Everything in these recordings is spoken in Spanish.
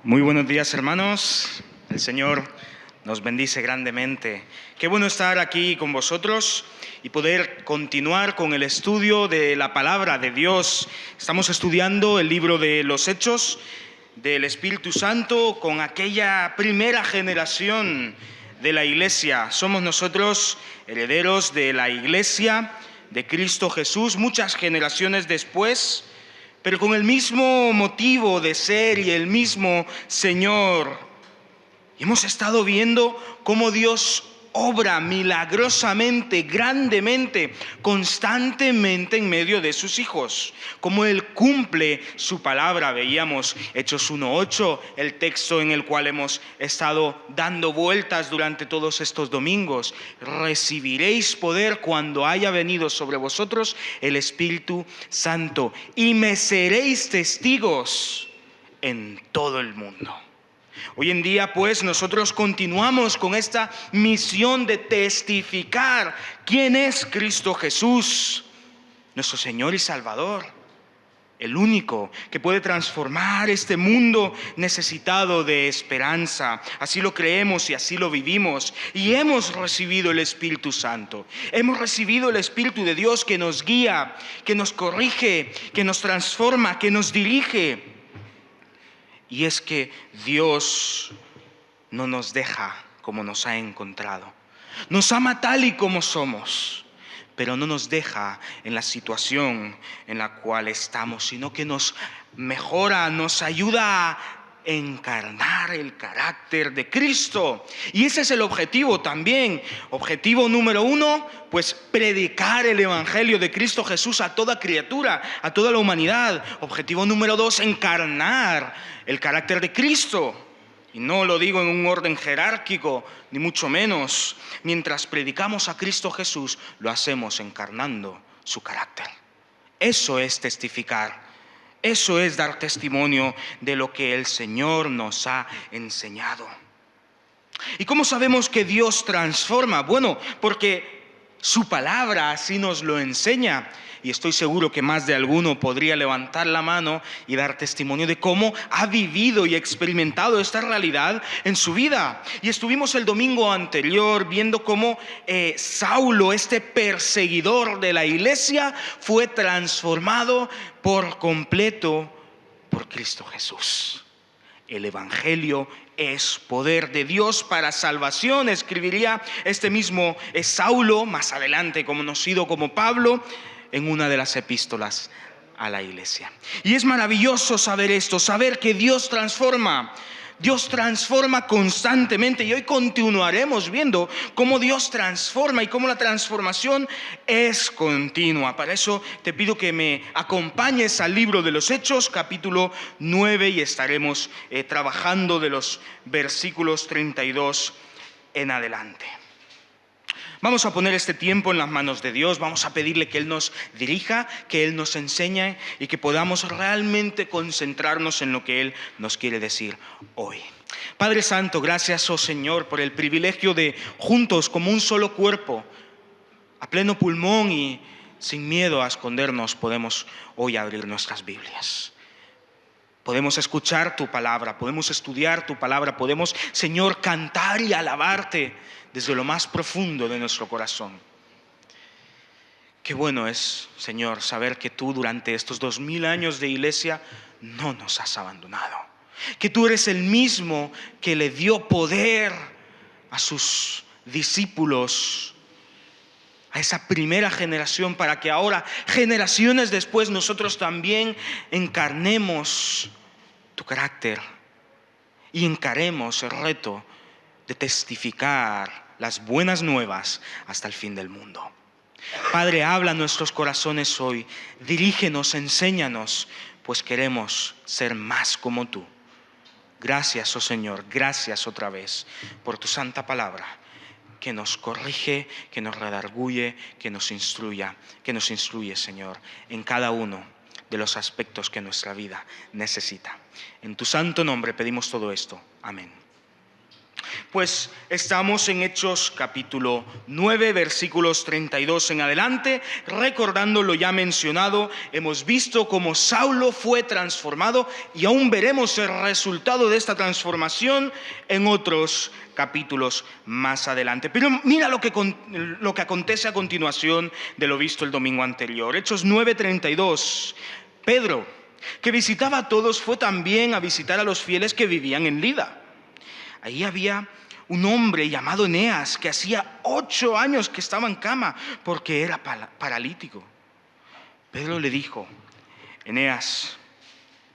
Muy buenos días, hermanos. El Señor nos bendice grandemente. Qué bueno estar aquí con vosotros y poder continuar con el estudio de la palabra de Dios. Estamos estudiando el libro de los Hechos del Espíritu Santo con aquella primera generación de la Iglesia. Somos nosotros herederos de la Iglesia de Cristo Jesús, muchas generaciones después, pero con el mismo motivo de ser y el mismo Señor. Y hemos estado viendo cómo Dios obra milagrosamente, grandemente, constantemente en medio de sus hijos. Cómo Él cumple su palabra. Veíamos Hechos 1:8, el texto en el cual hemos estado dando vueltas durante todos estos domingos. Recibiréis poder cuando haya venido sobre vosotros el Espíritu Santo y me seréis testigos en todo el mundo. Hoy en día, pues, nosotros continuamos con esta misión de testificar quién es Cristo Jesús, nuestro Señor y Salvador, el único que puede transformar este mundo necesitado de esperanza. Así lo creemos y así lo vivimos. Y hemos recibido el Espíritu Santo. Hemos recibido el Espíritu de Dios que nos guía, que nos corrige, que nos transforma, que nos dirige. Y es que Dios no nos deja como nos ha encontrado. Nos ama tal y como somos, pero no nos deja en la situación en la cual estamos, sino que nos mejora, nos ayuda a encarnar el carácter de Cristo. Y ese es el objetivo también. Objetivo número 1, pues predicar el Evangelio de Cristo Jesús a toda criatura, a toda la humanidad. Objetivo número 2, encarnar el carácter de Cristo. Y no lo digo en un orden jerárquico, ni mucho menos. Mientras predicamos a Cristo Jesús, lo hacemos encarnando su carácter. Eso es testificar. Eso es dar testimonio de lo que el Señor nos ha enseñado. ¿Y cómo sabemos que Dios transforma? Bueno, porque su palabra así nos lo enseña. Y estoy seguro que más de alguno podría levantar la mano y dar testimonio de cómo ha vivido y experimentado esta realidad en su vida. Y estuvimos el domingo anterior viendo cómo Saulo, este perseguidor de la iglesia, fue transformado por completo por Cristo Jesús. El Evangelio es poder de Dios para salvación, escribiría este mismo Saulo, más adelante conocido como Pablo, en una de las epístolas a la iglesia. Y es maravilloso saber esto, saber que Dios transforma. Dios transforma constantemente y hoy continuaremos viendo cómo Dios transforma y cómo la transformación es continua. Para eso te pido que me acompañes al libro de los Hechos, capítulo 9, y estaremos trabajando de los versículos 32 en adelante. Vamos a poner este tiempo en las manos de Dios, vamos a pedirle que Él nos dirija, que Él nos enseñe y que podamos realmente concentrarnos en lo que Él nos quiere decir hoy. Padre Santo, gracias, oh Señor, por el privilegio de juntos como un solo cuerpo, a pleno pulmón y sin miedo a escondernos, podemos hoy abrir nuestras Biblias. Podemos escuchar tu palabra, podemos estudiar tu palabra, podemos, Señor, cantar y alabarte desde lo más profundo de nuestro corazón. Qué bueno es, Señor, saber que tú durante estos 2000 años de iglesia no nos has abandonado. Que tú eres el mismo que le dio poder a sus discípulos, a esa primera generación, para que ahora, generaciones después, nosotros también encarnemos tu carácter y encaremos el reto de testificar las buenas nuevas hasta el fin del mundo. Padre, habla a nuestros corazones hoy, dirígenos, enséñanos, pues queremos ser más como tú. Gracias, oh Señor, gracias otra vez por tu santa palabra, que nos corrige, que nos redarguye, que nos instruye, Señor, en cada uno de los aspectos que nuestra vida necesita. En tu santo nombre pedimos todo esto. Amén. Pues estamos en Hechos capítulo 9, versículos 32 en adelante, recordando lo ya mencionado. Hemos visto cómo Saulo fue transformado y aún veremos el resultado de esta transformación en otros capítulos más adelante. Pero mira lo que acontece a continuación de lo visto el domingo anterior. Hechos 9:32. Pedro, que visitaba a todos, fue también a visitar a los fieles que vivían en Lida. Ahí había un hombre llamado Eneas que hacía 8 años que estaba en cama porque era paralítico. Pedro le dijo: Eneas,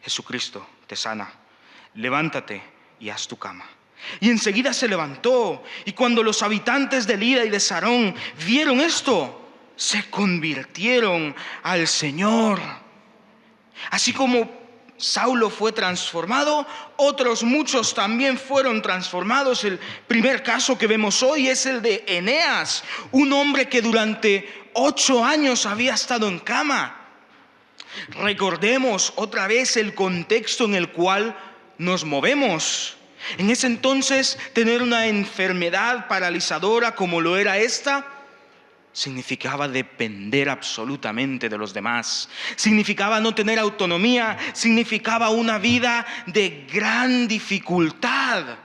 Jesucristo te sana, levántate y haz tu cama. Y enseguida se levantó, y cuando los habitantes de Lida y de Sarón vieron esto, se convirtieron al Señor. Así como Saulo fue transformado, otros muchos también fueron transformados. El primer caso que vemos hoy es el de Eneas, un hombre que durante 8 años había estado en cama. Recordemos otra vez el contexto en el cual nos movemos. En ese entonces, tener una enfermedad paralizadora como lo era esta significaba depender absolutamente de los demás, significaba no tener autonomía, significaba una vida de gran dificultad.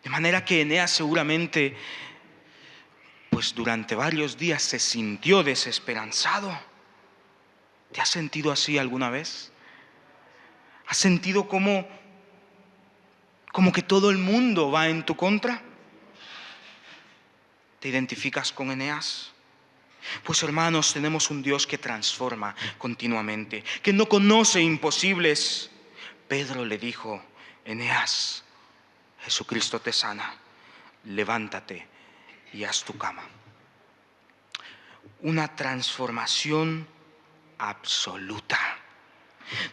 De manera que Eneas seguramente, pues durante varios días se sintió desesperanzado. ¿Te has sentido así alguna vez? ¿Has sentido como que todo el mundo va en tu contra? ¿Te identificas con Eneas? Pues hermanos, tenemos un Dios que transforma continuamente, que no conoce imposibles. Pedro le dijo: Eneas, Jesucristo te sana, levántate y haz tu cama. Una transformación absoluta.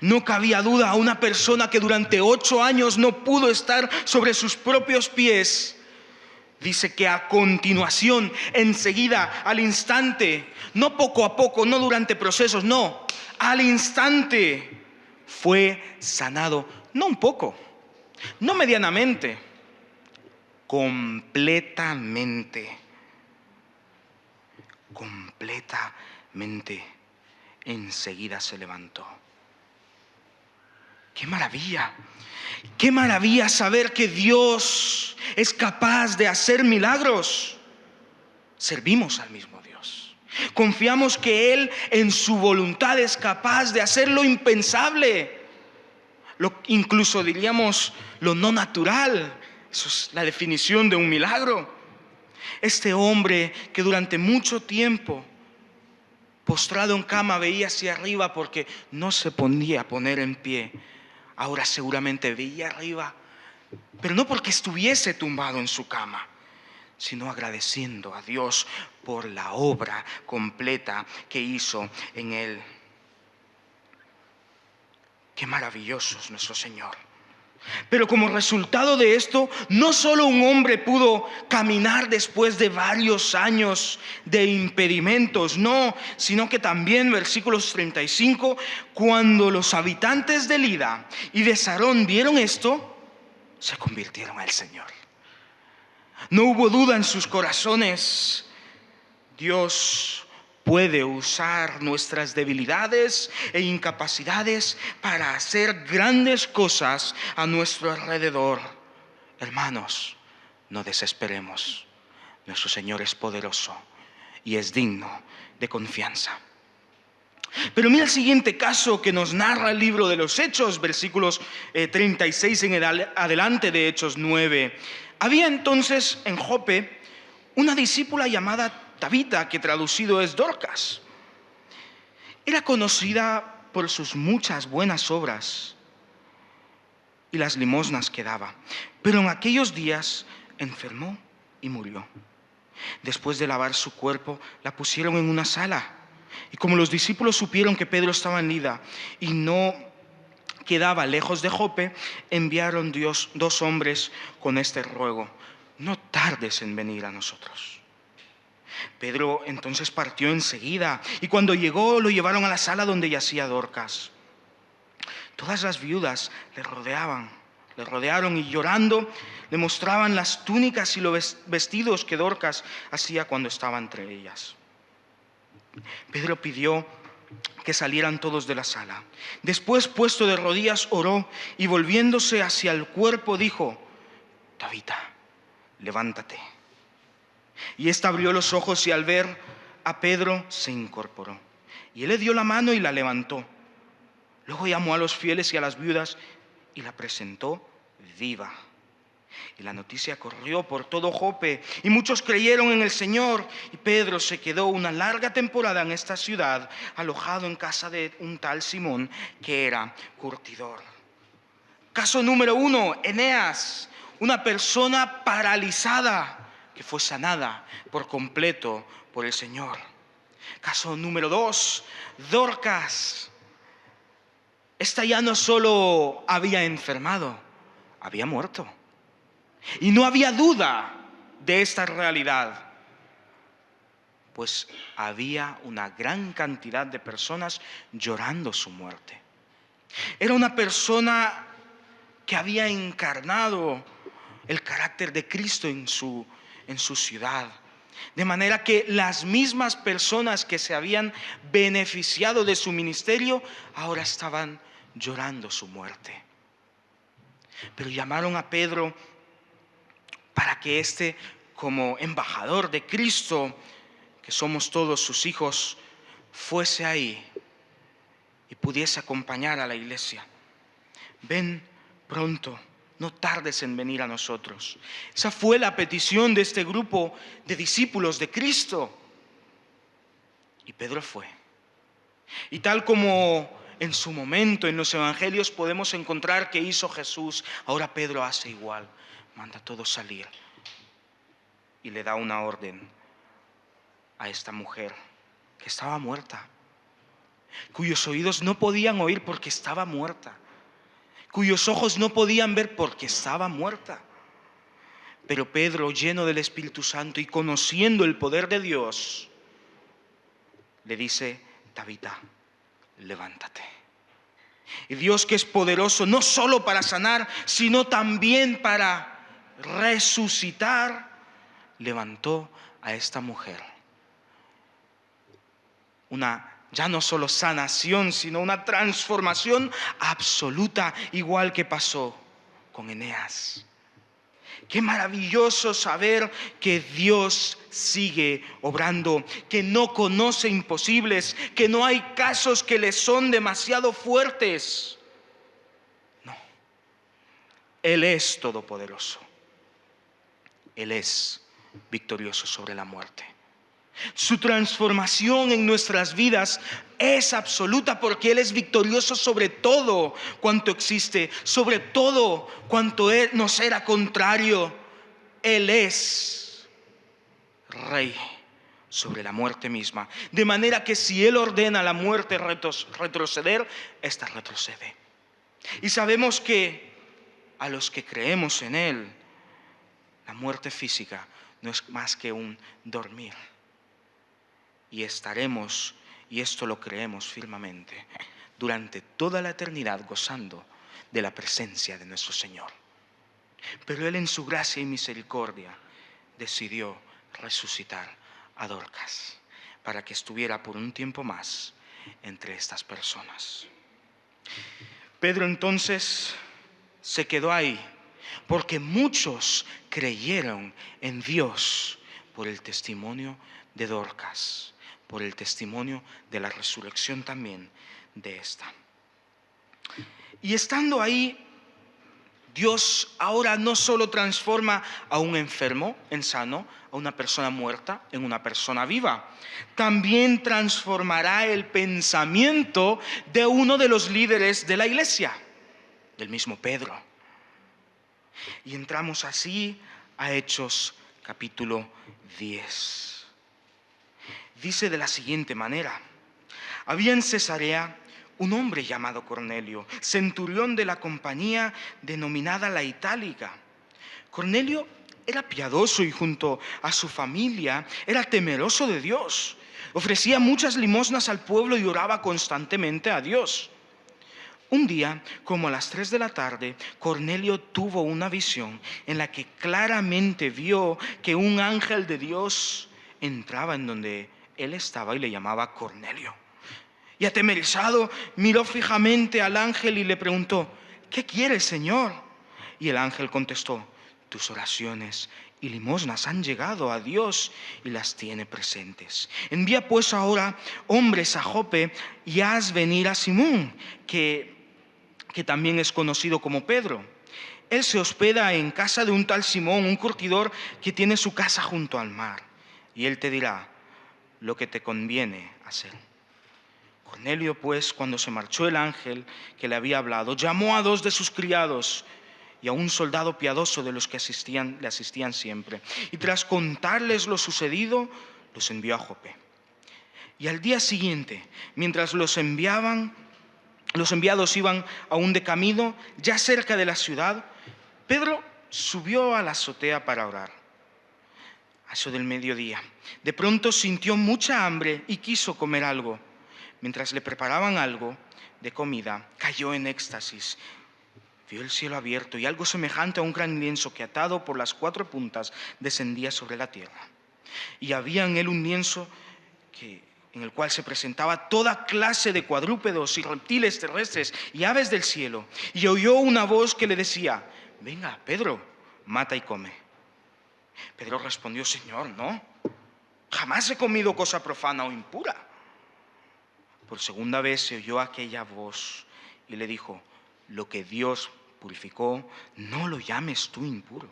No cabía duda, a una persona que durante 8 años no pudo estar sobre sus propios pies. Dice que a continuación, enseguida, al instante, no poco a poco, no durante procesos, no, al instante fue sanado, no un poco, no medianamente, completamente, enseguida se levantó. ¡Qué maravilla! ¡Qué maravilla saber que Dios es capaz de hacer milagros! Servimos al mismo Dios. Confiamos que Él en su voluntad es capaz de hacer lo impensable. Incluso diríamos lo no natural. Eso es la definición de un milagro. Este hombre que durante mucho tiempo, postrado en cama, veía hacia arriba porque no se podía poner en pie, ahora seguramente veía arriba, pero no porque estuviese tumbado en su cama, sino agradeciendo a Dios por la obra completa que hizo en él. Qué maravilloso es nuestro Señor. Pero como resultado de esto, no solo un hombre pudo caminar después de varios años de impedimentos, no, sino que también, versículos 35, cuando los habitantes de Lida y de Sarón vieron esto, se convirtieron al Señor. No hubo duda en sus corazones. Dios puede usar nuestras debilidades e incapacidades para hacer grandes cosas a nuestro alrededor. Hermanos, no desesperemos. Nuestro Señor es poderoso y es digno de confianza. Pero mira el siguiente caso que nos narra el libro de los Hechos, versículos 36 en adelante de Hechos 9. Había entonces en Jope una discípula llamada Tabita, que traducido es Dorcas. Era conocida por sus muchas buenas obras y las limosnas que daba. Pero en aquellos días enfermó y murió. Después de lavar su cuerpo, la pusieron en una sala. Y como los discípulos supieron que Pedro estaba en Lida y no quedaba lejos de Jope, enviaron 2 hombres con este ruego: no tardes en venir a nosotros. Pedro entonces partió enseguida, y cuando llegó lo llevaron a la sala donde yacía Dorcas. Todas las viudas le rodeaban Le rodearon y llorando le mostraban las túnicas y los vestidos que Dorcas hacía cuando estaba entre ellas. Pedro pidió que salieran todos de la sala. Después, puesto de rodillas, oró y volviéndose hacia el cuerpo dijo: Tabita, levántate. Y ésta abrió los ojos y al ver a Pedro se incorporó. Y él le dio la mano y la levantó. Luego llamó a los fieles y a las viudas y la presentó viva. Y la noticia corrió por todo Jope y muchos creyeron en el Señor. Y Pedro se quedó una larga temporada en esta ciudad, alojado en casa de un tal Simón que era curtidor. Caso número 1, Eneas, una persona paralizada que fue sanada por completo por el Señor. Caso número 2, Dorcas. Esta ya no solo había enfermado, había muerto. Y no había duda de esta realidad, pues había una gran cantidad de personas llorando su muerte. Era una persona que había encarnado el carácter de Cristo en su ciudad. De manera que las mismas personas que se habían beneficiado de su ministerio ahora estaban llorando su muerte. Pero llamaron a Pedro para que éste, como embajador de Cristo, que somos todos sus hijos, fuese ahí y pudiese acompañar a la iglesia. Ven pronto, no tardes en venir a nosotros. Esa fue la petición de este grupo de discípulos de Cristo. Y Pedro fue. Y tal como en su momento en los evangelios podemos encontrar que hizo Jesús, ahora Pedro hace igual. Manda a todos salir y le da una orden a esta mujer que estaba muerta, cuyos oídos no podían oír porque estaba muerta, cuyos ojos no podían ver porque estaba muerta. Pero Pedro, lleno del Espíritu Santo y conociendo el poder de Dios, le dice: Tabita, levántate. Y Dios, que es poderoso no solo para sanar, sino también para resucitar, levantó a esta mujer. Ya no solo sanación, sino una transformación absoluta, igual que pasó con Eneas. Qué maravilloso saber que Dios sigue obrando, que no conoce imposibles, que no hay casos que le son demasiado fuertes. No, Él es todopoderoso. Él es victorioso sobre la muerte. Su transformación en nuestras vidas es absoluta porque Él es victorioso sobre todo cuanto existe, sobre todo cuanto nos era contrario. Él es Rey sobre la muerte misma. De manera que si Él ordena a la muerte retroceder, ésta retrocede. Y sabemos que a los que creemos en Él, la muerte física no es más que un dormir. Y estaremos, y esto lo creemos firmemente, durante toda la eternidad gozando de la presencia de nuestro Señor. Pero Él, en su gracia y misericordia, decidió resucitar a Dorcas para que estuviera por un tiempo más entre estas personas. Pedro entonces se quedó ahí, porque muchos creyeron en Dios por el testimonio de Dorcas, por el testimonio de la resurrección también de esta. Y estando ahí, Dios ahora no solo transforma a un enfermo en sano, a una persona muerta en una persona viva, también transformará el pensamiento de uno de los líderes de la iglesia, del mismo Pedro. Y entramos así a Hechos capítulo 10. Dice de la siguiente manera: había en Cesarea un hombre llamado Cornelio, centurión de la compañía denominada la Itálica. Cornelio era piadoso y junto a su familia era temeroso de Dios. Ofrecía muchas limosnas al pueblo y oraba constantemente a Dios. Un día, como a las 3 de la tarde, Cornelio tuvo una visión en la que claramente vio que un ángel de Dios entraba en donde él estaba y le llamaba Cornelio. Y atemorizado, miró fijamente al ángel y le preguntó: ¿qué quieres, Señor? Y el ángel contestó: tus oraciones y limosnas han llegado a Dios y las tiene presentes. Envía pues ahora hombres a Jope y haz venir a Simón, que también es conocido como Pedro. Él se hospeda en casa de un tal Simón, un curtidor que tiene su casa junto al mar. Y él te dirá lo que te conviene hacer. Cornelio, pues, cuando se marchó el ángel que le había hablado, llamó a 2 de sus criados y a un soldado piadoso de los que le asistían siempre. Y tras contarles lo sucedido, los envió a Jope. Y al día siguiente, mientras los enviados iban aún de camino, ya cerca de la ciudad, Pedro subió a la azotea para orar. A eso del mediodía, de pronto sintió mucha hambre y quiso comer algo. Mientras le preparaban algo de comida, cayó en éxtasis. Vio el cielo abierto y algo semejante a un gran lienzo que, atado por las 4 puntas, descendía sobre la tierra. Y había en él un lienzo en el cual se presentaba toda clase de cuadrúpedos y reptiles terrestres y aves del cielo. Y oyó una voz que le decía: venga, Pedro, mata y come. Pedro respondió: Señor, no, jamás he comido cosa profana o impura. Por segunda vez se oyó aquella voz y le dijo: lo que Dios purificó, no lo llames tú impuro.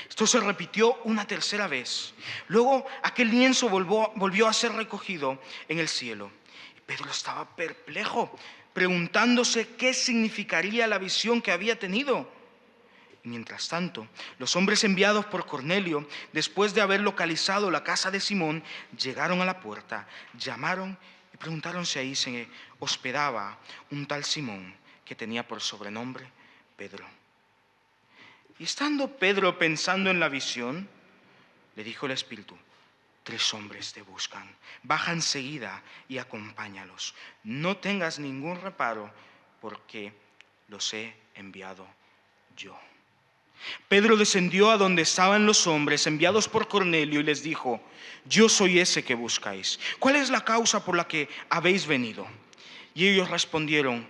Esto se repitió una tercera vez. Luego aquel lienzo volvió a ser recogido en el cielo. Y Pedro estaba perplejo, preguntándose qué significaría la visión que había tenido. Y mientras tanto, los hombres enviados por Cornelio, después de haber localizado la casa de Simón, llegaron a la puerta, llamaron y preguntaron si ahí se hospedaba un tal Simón, que tenía por sobrenombre Pedro. Y estando Pedro pensando en la visión, le dijo el Espíritu: 3 hombres te buscan, baja enseguida y acompáñalos. No tengas ningún reparo, porque los he enviado yo. Pedro descendió a donde estaban los hombres enviados por Cornelio y les dijo: yo soy ese que buscáis. ¿Cuál es la causa por la que habéis venido? Y ellos respondieron: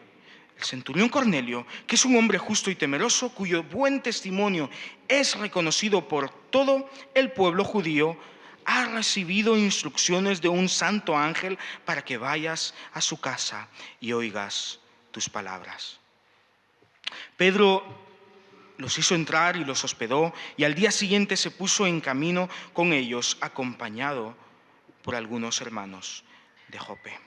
el centurión Cornelio, que es un hombre justo y temeroso, cuyo buen testimonio es reconocido por todo el pueblo judío, ha recibido instrucciones de un santo ángel para que vayas a su casa y oigas tus palabras. Pedro los hizo entrar y los hospedó, y al día siguiente se puso en camino con ellos, acompañado por algunos hermanos de Jope.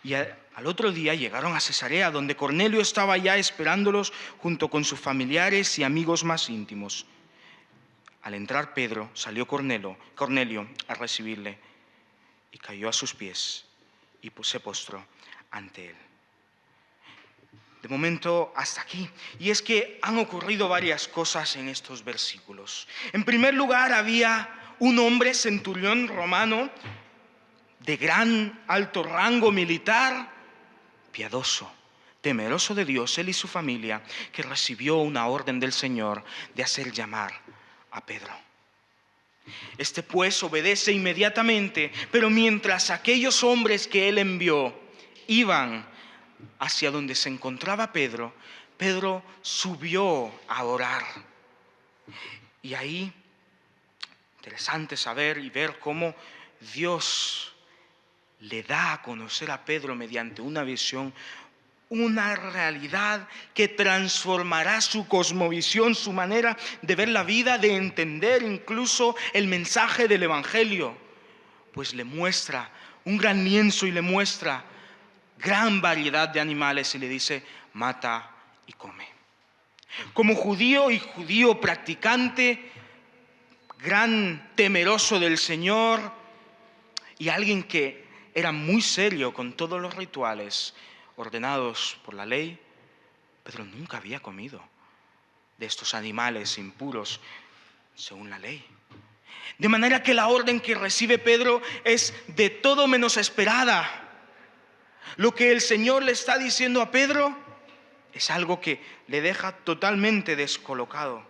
Y al otro día llegaron a Cesarea, donde Cornelio estaba ya esperándolos junto con sus familiares y amigos más íntimos. Al entrar Pedro, salió Cornelio a recibirle y cayó a sus pies y se postró ante él. De momento hasta aquí. Y es que han ocurrido varias cosas en estos versículos. En primer lugar, había un hombre centurión romano de gran alto rango militar, piadoso, temeroso de Dios, él y su familia, que recibió una orden del Señor de hacer llamar a Pedro. Este pues obedece inmediatamente, pero mientras aquellos hombres que él envió iban hacia donde se encontraba Pedro, Pedro subió a orar. Y ahí, interesante saber y ver cómo Dios le da a conocer a Pedro mediante una visión, una realidad que transformará su cosmovisión, su manera de ver la vida, de entender incluso el mensaje del Evangelio. Pues le muestra un gran lienzo y le muestra gran variedad de animales y le dice: mata y come. Como judío practicante, gran temeroso del Señor y alguien que era muy serio con todos los rituales ordenados por la ley, Pedro nunca había comido de estos animales impuros según la ley. De manera que la orden que recibe Pedro es de todo menos esperada. Lo que el Señor le está diciendo a Pedro es algo que le deja totalmente descolocado.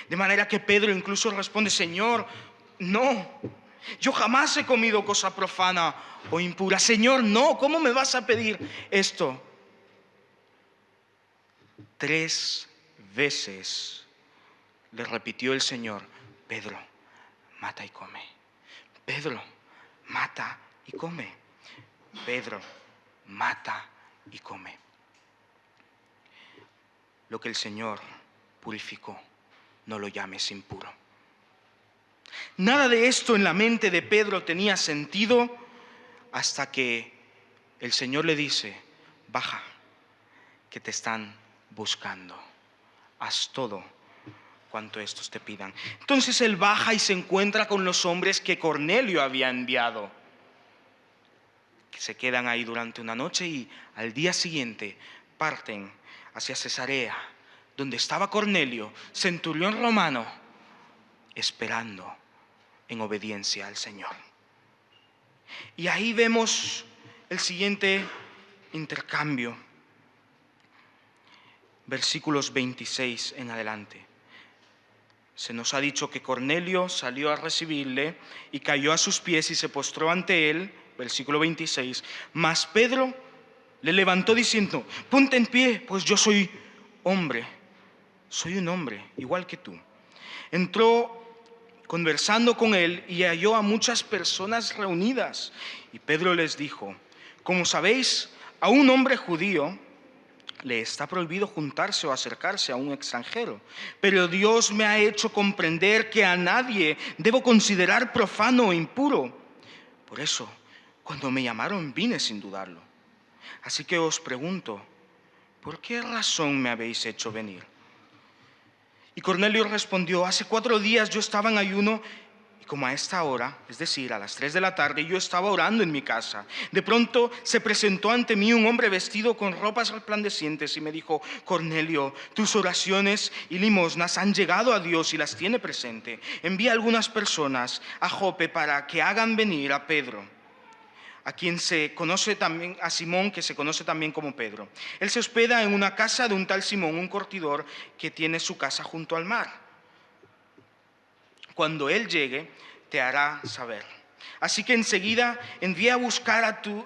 De manera que Pedro incluso responde: Señor, no, yo jamás he comido cosa profana o impura. Señor, no, ¿cómo me vas a pedir esto? 3 veces le repitió el Señor: Pedro, mata y come. Pedro, mata y come. Pedro, mata y come. Lo que el Señor purificó, no lo llames impuro. Nada de esto en la mente de Pedro tenía sentido hasta que el Señor le dice: baja, que te están buscando. Haz todo cuanto estos te pidan. Entonces él baja y se encuentra con los hombres que Cornelio había enviado, que se quedan ahí durante una noche y al día siguiente parten hacia Cesarea, donde estaba Cornelio, centurión romano, esperando en obediencia al Señor. Y ahí vemos el siguiente intercambio, versículos 26 en adelante. Se nos ha dicho que Cornelio salió a recibirle y cayó a sus pies y se postró ante él, versículo 26. Mas Pedro le levantó diciendo: ponte en pie, pues yo soy un hombre igual que tú. Entró conversando con él y halló a muchas personas reunidas. Y Pedro les dijo: como sabéis, a un hombre judío le está prohibido juntarse o acercarse a un extranjero. Pero Dios me ha hecho comprender que a nadie debo considerar profano o impuro. Por eso, cuando me llamaron, vine sin dudarlo. Así que os pregunto: ¿por qué razón me habéis hecho venir? Y Cornelio respondió: hace 4 días yo estaba en ayuno, y como a esta hora, es decir, a las 3 de la tarde, yo estaba orando en mi casa. De pronto se presentó ante mí un hombre vestido con ropas resplandecientes y me dijo: Cornelio, tus oraciones y limosnas han llegado a Dios y las tiene presente. Envía algunas personas a Jope para que hagan venir a Pedro, a quien se conoce también, a Simón, que se conoce también como Pedro. Él se hospeda en una casa de un tal Simón, un curtidor, que tiene su casa junto al mar. Cuando él llegue, te hará saber. Así que enseguida envié a buscarte,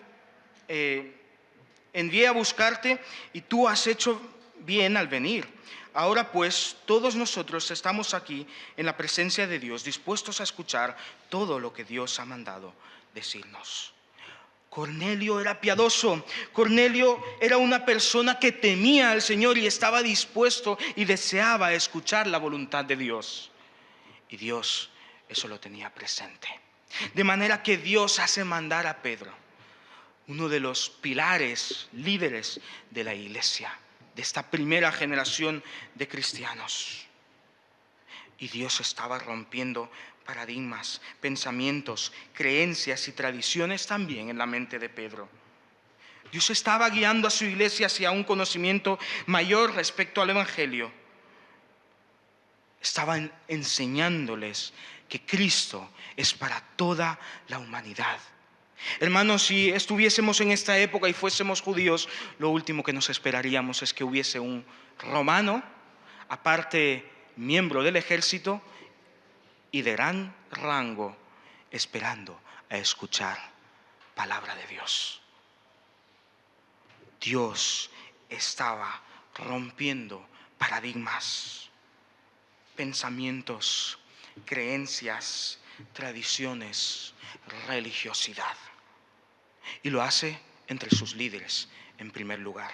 y tú has hecho bien al venir. Ahora pues, todos nosotros estamos aquí en la presencia de Dios, dispuestos a escuchar todo lo que Dios ha mandado decirnos. Cornelio era piadoso. Cornelio era una persona que temía al Señor y estaba dispuesto y deseaba escuchar la voluntad de Dios. Y Dios eso lo tenía presente. De manera que Dios hace mandar a Pedro, uno de los pilares, líderes de la iglesia, de esta primera generación de cristianos. Y Dios estaba rompiendo paradigmas, pensamientos, creencias y tradiciones también en la mente de Pedro. Dios estaba guiando a su iglesia hacia un conocimiento mayor respecto al Evangelio. Estaban enseñándoles que Cristo es para toda la humanidad. Hermanos, si estuviésemos en esta época y fuésemos judíos, lo último que nos esperaríamos es que hubiese un romano, aparte miembro del ejército y de gran rango, esperando a escuchar palabra de Dios. Dios estaba rompiendo paradigmas, pensamientos, creencias, tradiciones, religiosidad. Y lo hace entre sus líderes en primer lugar.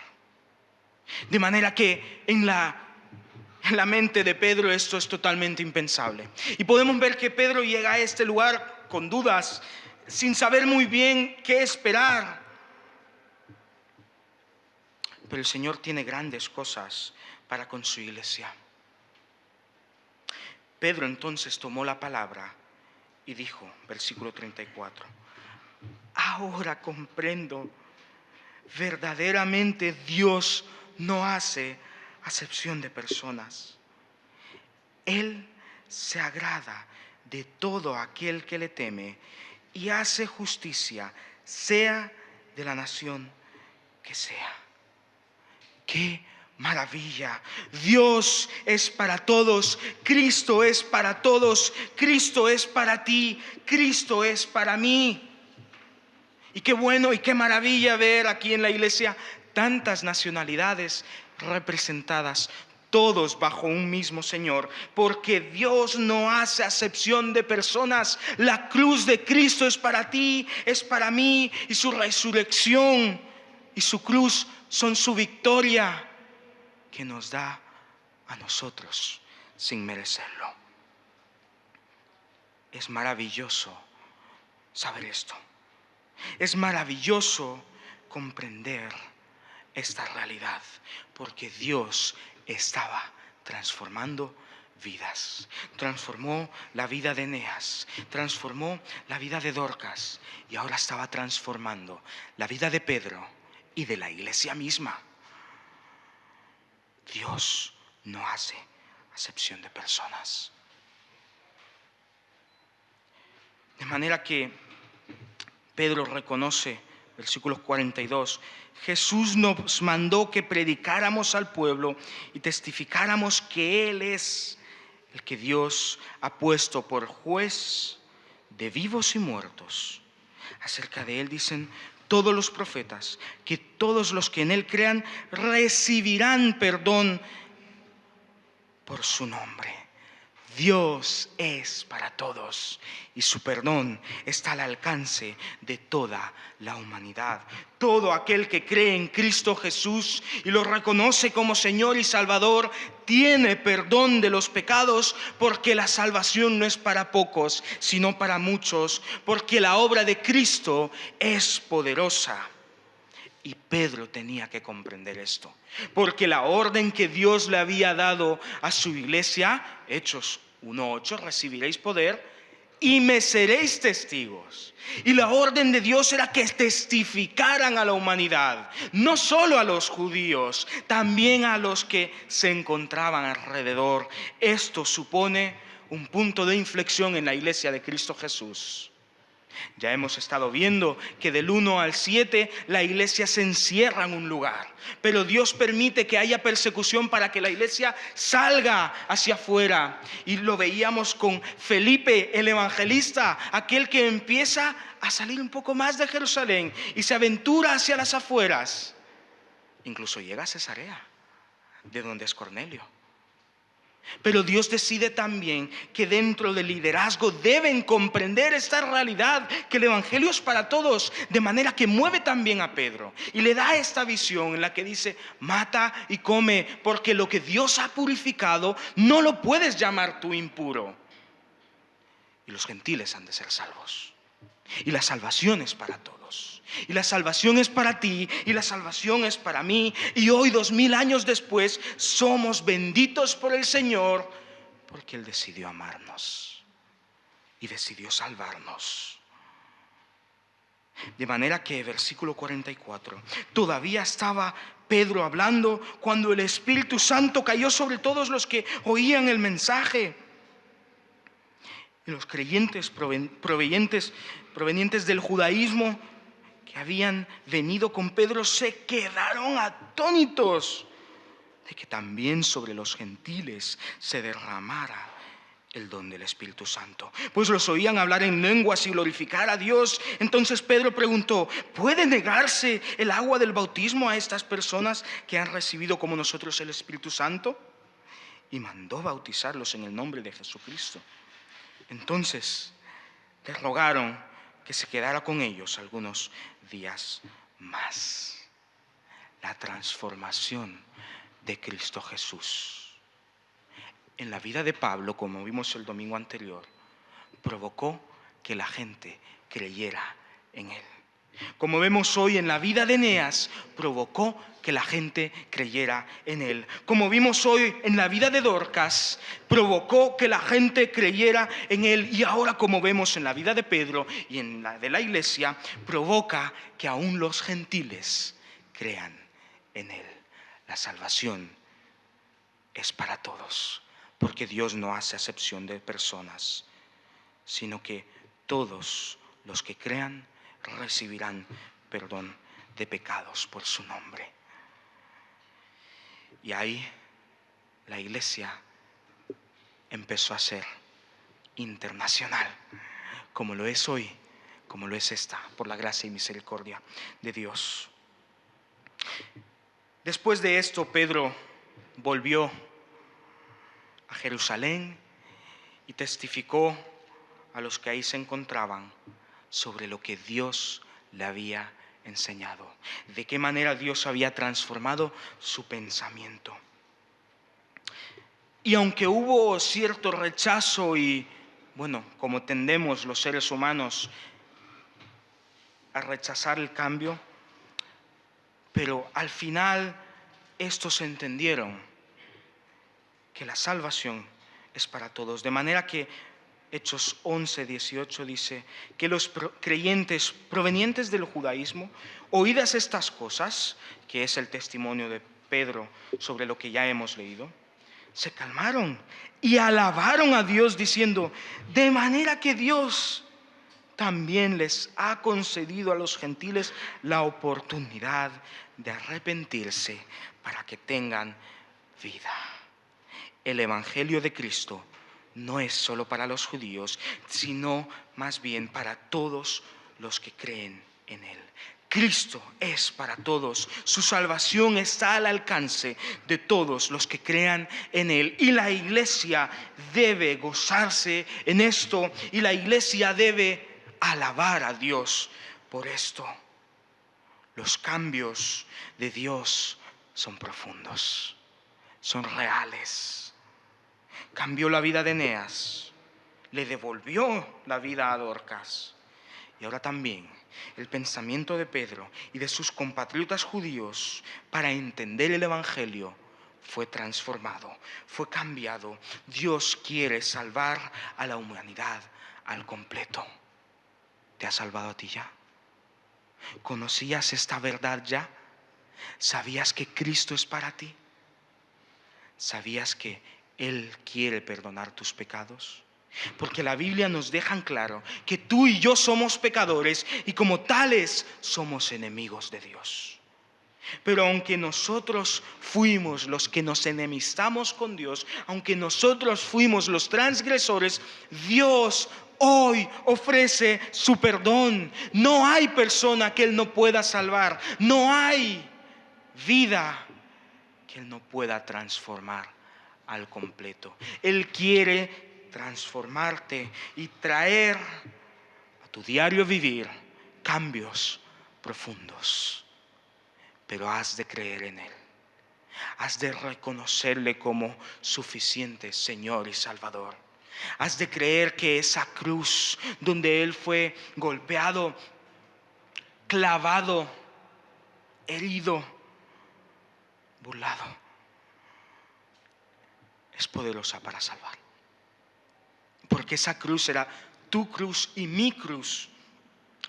De manera que en la mente de Pedro esto es totalmente impensable. Y podemos ver que Pedro llega a este lugar con dudas, sin saber muy bien qué esperar. Pero el Señor tiene grandes cosas para con su iglesia. Pedro entonces tomó la palabra y dijo, versículo 34, ahora comprendo, verdaderamente Dios no hace acepción de personas. Él se agrada de todo aquel que le teme y hace justicia, sea de la nación que sea. ¡Qué maravilla! Dios es para todos, Cristo es para todos, Cristo es para ti, Cristo es para mí. Y qué bueno y qué maravilla ver aquí en la iglesia tantas nacionalidades representadas, todos bajo un mismo Señor, porque Dios no hace acepción de personas. La cruz de Cristo es para ti, es para mí, y su resurrección y su cruz son su victoria que nos da a nosotros sin merecerlo. Es maravilloso saber esto. Es maravilloso comprender esta realidad, porque Dios estaba transformando vidas. Transformó la vida de Eneas, transformó la vida de Dorcas, y ahora estaba transformando la vida de Pedro y de la iglesia misma. Dios no hace acepción de personas. De manera que Pedro reconoce, versículo 42, Jesús nos mandó que predicáramos al pueblo y testificáramos que Él es el que Dios ha puesto por juez de vivos y muertos. Acerca de Él dicen todos los profetas que todos los que en Él crean recibirán perdón por su nombre. Dios es para todos y su perdón está al alcance de toda la humanidad. Todo aquel que cree en Cristo Jesús y lo reconoce como Señor y Salvador tiene perdón de los pecados, porque la salvación no es para pocos, sino para muchos, porque la obra de Cristo es poderosa. Y Pedro tenía que comprender esto, porque la orden que Dios le había dado a su iglesia, Hechos 1:8, recibiréis poder y me seréis testigos. Y la orden de Dios era que testificaran a la humanidad, no solo a los judíos, también a los que se encontraban alrededor. Esto supone un punto de inflexión en la iglesia de Cristo Jesús. Ya hemos estado viendo que del 1 al 7 la iglesia se encierra en un lugar, pero Dios permite que haya persecución para que la iglesia salga hacia afuera. Y lo veíamos con Felipe el evangelista, aquel que empieza a salir un poco más de Jerusalén y se aventura hacia las afueras. Incluso llega a Cesarea, de donde es Cornelio. Pero Dios decide también que dentro del liderazgo deben comprender esta realidad, que el evangelio es para todos, de manera que mueve también a Pedro y le da esta visión en la que dice: mata y come, porque lo que Dios ha purificado no lo puedes llamar tú impuro. Y los gentiles han de ser salvos, y la salvación es para todos. Y la salvación es para ti y la salvación es para mí. Y hoy, 2000 años después, somos benditos por el Señor, porque Él decidió amarnos y decidió salvarnos. De manera que, versículo 44, todavía estaba Pedro hablando cuando el Espíritu Santo cayó sobre todos los que oían el mensaje. Y los creyentes provenientes del judaísmo que habían venido con Pedro se quedaron atónitos de que también sobre los gentiles se derramara el don del Espíritu Santo, pues los oían hablar en lenguas y glorificar a Dios. Entonces Pedro preguntó: ¿puede negarse el agua del bautismo a estas personas que han recibido como nosotros el Espíritu Santo? Y mandó bautizarlos en el nombre de Jesucristo. Entonces le rogaron que se quedara con ellos algunos días más. La transformación de Cristo Jesús en la vida de Pablo, como vimos el domingo anterior, provocó que la gente creyera en él. Como vemos hoy en la vida de Eneas, provocó que la gente creyera en él. Como vimos hoy en la vida de Dorcas, provocó que la gente creyera en él. Y ahora, como vemos en la vida de Pedro y en la de la iglesia, provoca que aún los gentiles crean en él. La salvación es para todos, porque Dios no hace acepción de personas, sino que todos los que crean recibirán perdón de pecados por su nombre. Y ahí la iglesia empezó a ser internacional, como lo es hoy, como lo es esta, por la gracia y misericordia de Dios. Después de esto, Pedro volvió a Jerusalén y testificó a los que ahí se encontraban sobre lo que Dios le había enseñado, de qué manera Dios había transformado su pensamiento. Y aunque hubo cierto rechazo y, bueno, como tendemos los seres humanos a rechazar el cambio, pero al final estos entendieron que la salvación es para todos. De manera que Hechos 11:18 dice que los creyentes provenientes del judaísmo, oídas estas cosas, que es el testimonio de Pedro sobre lo que ya hemos leído, se calmaron y alabaron a Dios diciendo: de manera que Dios también les ha concedido a los gentiles la oportunidad de arrepentirse para que tengan vida. El Evangelio de Cristo no es solo para los judíos, sino más bien para todos los que creen en Él. Cristo es para todos. Su salvación está al alcance de todos los que crean en Él. Y la iglesia debe gozarse en esto, y la iglesia debe alabar a Dios por esto. Los cambios de Dios son profundos, son reales. Cambió la vida de Eneas, le devolvió la vida a Dorcas. Y ahora también el pensamiento de Pedro y de sus compatriotas judíos para entender el Evangelio fue transformado, fue cambiado. Dios quiere salvar a la humanidad al completo. ¿Te ha salvado a ti ya? ¿Conocías esta verdad ya? ¿Sabías que Cristo es para ti? ¿Sabías que Él quiere perdonar tus pecados? Porque la Biblia nos deja en claro que tú y yo somos pecadores y como tales somos enemigos de Dios. Pero aunque nosotros fuimos los que nos enemistamos con Dios, aunque nosotros fuimos los transgresores, Dios hoy ofrece su perdón. No hay persona que Él no pueda salvar. No hay vida que Él no pueda transformar al completo. Él quiere transformarte y traer a tu diario vivir cambios profundos. Pero has de creer en Él. Has de reconocerle como suficiente Señor y Salvador. Has de creer que esa cruz donde Él fue golpeado, clavado, herido, burlado, es poderosa para salvar. Porque esa cruz era tu cruz y mi cruz.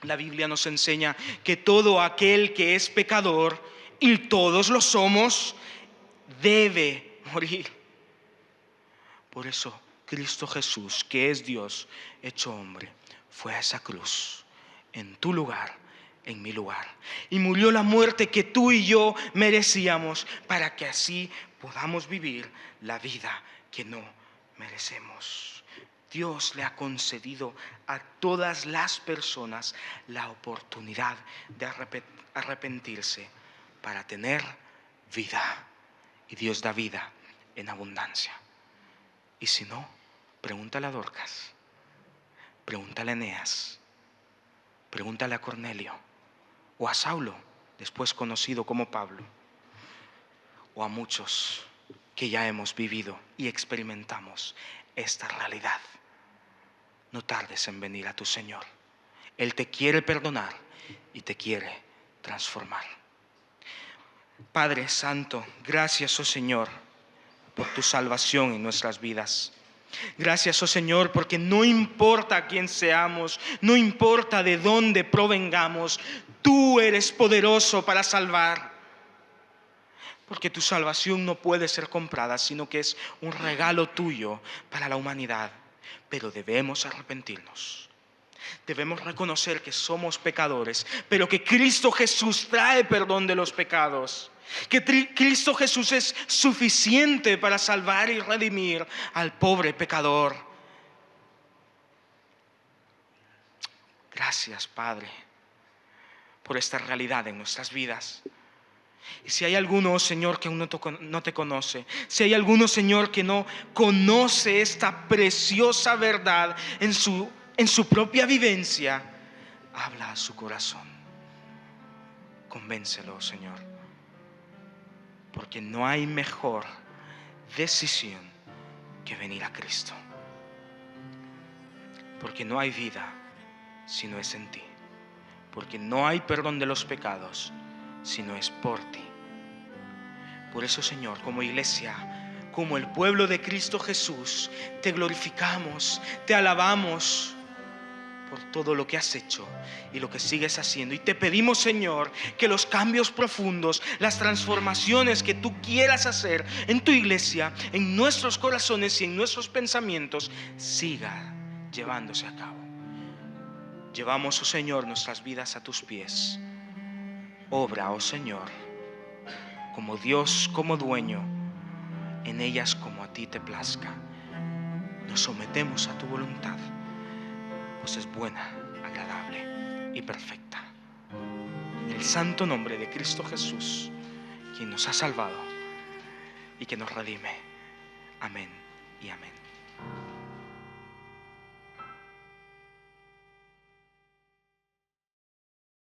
La Biblia nos enseña que todo aquel que es pecador, y todos lo somos, debe morir. Por eso Cristo Jesús, que es Dios hecho hombre, fue a esa cruz en tu lugar, en mi lugar, y murió la muerte que tú y yo merecíamos, para que así podamos vivir la vida que no merecemos. Dios le ha concedido a todas las personas la oportunidad de arrepentirse para tener vida. Y Dios da vida en abundancia. Y si no, pregúntale a Dorcas, pregúntale a Eneas, pregúntale a Cornelio, o a Saulo, después conocido como Pablo, o a muchos que ya hemos vivido y experimentamos esta realidad. No tardes en venir a tu Señor. Él te quiere perdonar y te quiere transformar. Padre Santo, gracias, oh Señor, por tu salvación en nuestras vidas. Gracias, oh Señor, porque no importa quién seamos, no importa de dónde provengamos, tú eres poderoso para salvar. Porque tu salvación no puede ser comprada, sino que es un regalo tuyo para la humanidad. Pero debemos arrepentirnos. Debemos reconocer que somos pecadores, pero que Cristo Jesús trae perdón de los pecados. Que Cristo Jesús es suficiente para salvar y redimir al pobre pecador. Gracias, Padre, por esta realidad en nuestras vidas. Y si hay alguno, Señor, que aún no te conoce, si hay alguno, Señor, que no conoce esta preciosa verdad en su propia vivencia, habla a su corazón. Convéncelo, Señor, porque no hay mejor decisión que venir a Cristo. Porque no hay vida si no es en ti. Porque no hay perdón de los pecados si no es por ti. Por eso, Señor, como iglesia, como el pueblo de Cristo Jesús, te glorificamos, te alabamos por todo lo que has hecho y lo que sigues haciendo. Y te pedimos, Señor, que los cambios profundos, las transformaciones que tú quieras hacer en tu iglesia, en nuestros corazones y en nuestros pensamientos, siga llevándose a cabo. Llevamos, oh Señor, nuestras vidas a tus pies. Obra, oh Señor, como Dios, como dueño, en ellas como a ti te plazca. Nos sometemos a tu voluntad, pues es buena, agradable y perfecta. En el santo nombre de Cristo Jesús, quien nos ha salvado y que nos redime. Amén y amén.